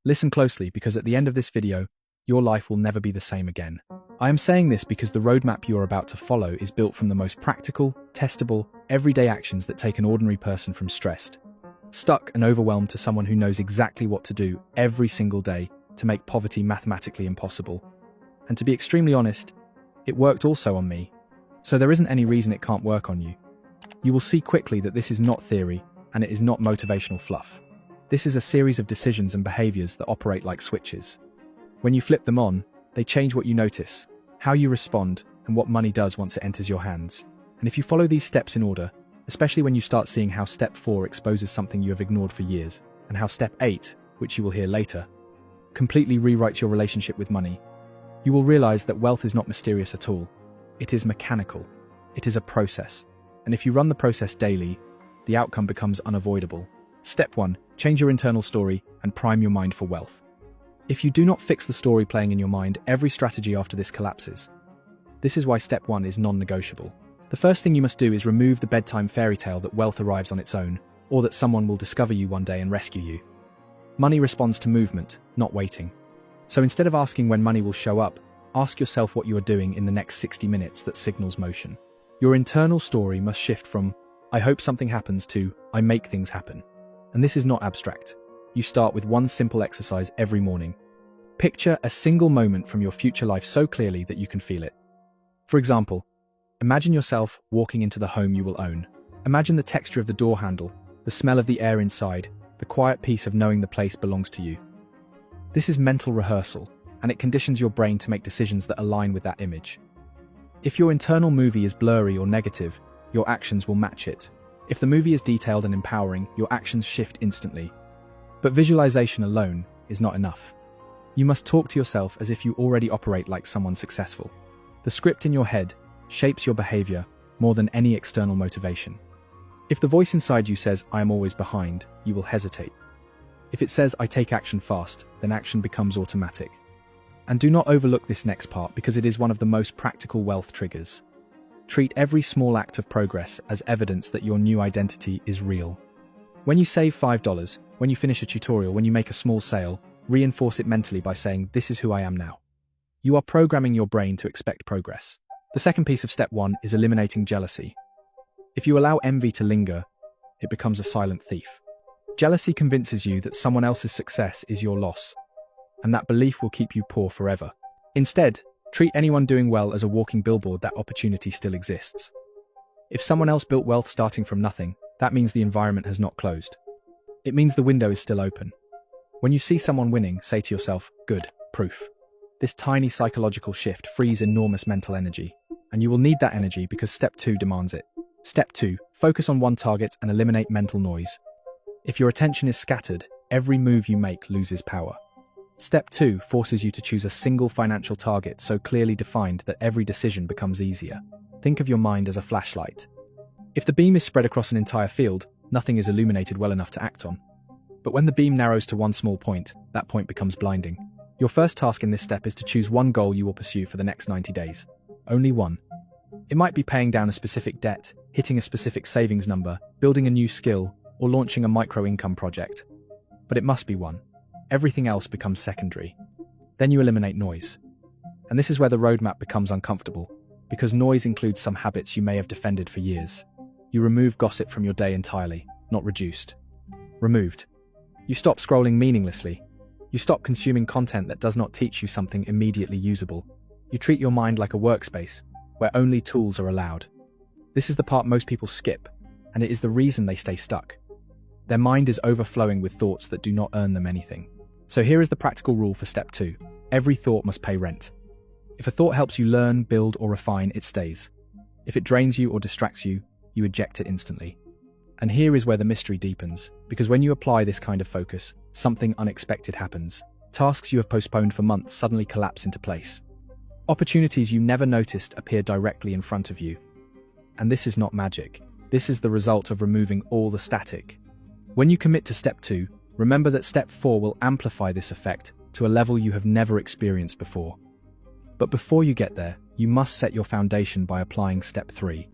Listen closely, because at the end of this video, your life will never be the same again. I am saying this because the roadmap you are about to follow is built from the most practical, testable, everyday actions that take an ordinary person from stressed, stuck and overwhelmed to someone who knows exactly what to do every single day to make poverty mathematically impossible. And to be extremely honest, it worked also on me. So there isn't any reason it can't work on you. You will see quickly that this is not theory, and it is not motivational fluff. This is a series of decisions and behaviors that operate like switches. When you flip them on, they change what you notice, how you respond, and what money does once it enters your hands. And if you follow these steps in order, especially when you start seeing how step 4 exposes something you have ignored for years, and how step 8, which you will hear later, completely rewrites your relationship with money, you will realize that wealth is not mysterious at all. It is mechanical. It is a process. And if you run the process daily, the outcome becomes unavoidable. Step 1. Change your internal story and prime your mind for wealth. If you do not fix the story playing in your mind, every strategy after this collapses. This is why step 1 is non-negotiable. The first thing you must do is remove the bedtime fairy tale that wealth arrives on its own, or that someone will discover you one day and rescue you. Money responds to movement, not waiting. So instead of asking when money will show up, ask yourself what you are doing in the next 60 minutes that signals motion. Your internal story must shift from, I hope something happens, to, I make things happen. And this is not abstract. You start with one simple exercise every morning. Picture a single moment from your future life so clearly that you can feel it. For example, imagine yourself walking into the home you will own. Imagine the texture of the door handle, the smell of the air inside, the quiet peace of knowing the place belongs to you. This is mental rehearsal, and it conditions your brain to make decisions that align with that image. If your internal movie is blurry or negative, your actions will match it. If the movie is detailed and empowering, your actions shift instantly. But visualization alone is not enough. You must talk to yourself as if you already operate like someone successful. The script in your head shapes your behavior more than any external motivation. If the voice inside you says, I am always behind, you will hesitate. If it says, I take action fast, then action becomes automatic. And do not overlook this next part, because it is one of the most practical wealth triggers. Treat every small act of progress as evidence that your new identity is real. When you save $5, when you finish a tutorial, when you make a small sale, reinforce it mentally by saying, this is who I am now. You are programming your brain to expect progress. The second piece of step 1 is eliminating jealousy. If you allow envy to linger, it becomes a silent thief. Jealousy convinces you that someone else's success is your loss, and that belief will keep you poor forever. Instead, treat anyone doing well as a walking billboard that opportunity still exists. If someone else built wealth starting from nothing, that means the environment has not closed. It means the window is still open. When you see someone winning, say to yourself, good, proof. This tiny psychological shift frees enormous mental energy, and you will need that energy because step 2 demands it. Step 2, focus on one target and eliminate mental noise. If your attention is scattered, every move you make loses power. Step 2 forces you to choose a single financial target so clearly defined that every decision becomes easier. Think of your mind as a flashlight. If the beam is spread across an entire field, nothing is illuminated well enough to act on. But when the beam narrows to one small point, that point becomes blinding. Your first task in this step is to choose one goal you will pursue for the next 90 days. Only one. It might be paying down a specific debt, hitting a specific savings number, building a new skill, or launching a micro-income project. But it must be one. Everything else becomes secondary. Then you eliminate noise. And this is where the roadmap becomes uncomfortable, because noise includes some habits you may have defended for years. You remove gossip from your day entirely, not reduced. Removed. You stop scrolling meaninglessly. You stop consuming content that does not teach you something immediately usable. You treat your mind like a workspace, where only tools are allowed. This is the part most people skip, and it is the reason they stay stuck. Their mind is overflowing with thoughts that do not earn them anything. So here is the practical rule for step 2. Every thought must pay rent. If a thought helps you learn, build, or refine, it stays. If it drains you or distracts you, you eject it instantly. And here is where the mystery deepens, because when you apply this kind of focus, something unexpected happens. Tasks you have postponed for months suddenly collapse into place. Opportunities you never noticed appear directly in front of you. And this is not magic. This is the result of removing all the static. When you commit to step 2, remember that step 4 will amplify this effect to a level you have never experienced before. But before you get there, you must set your foundation by applying step 3.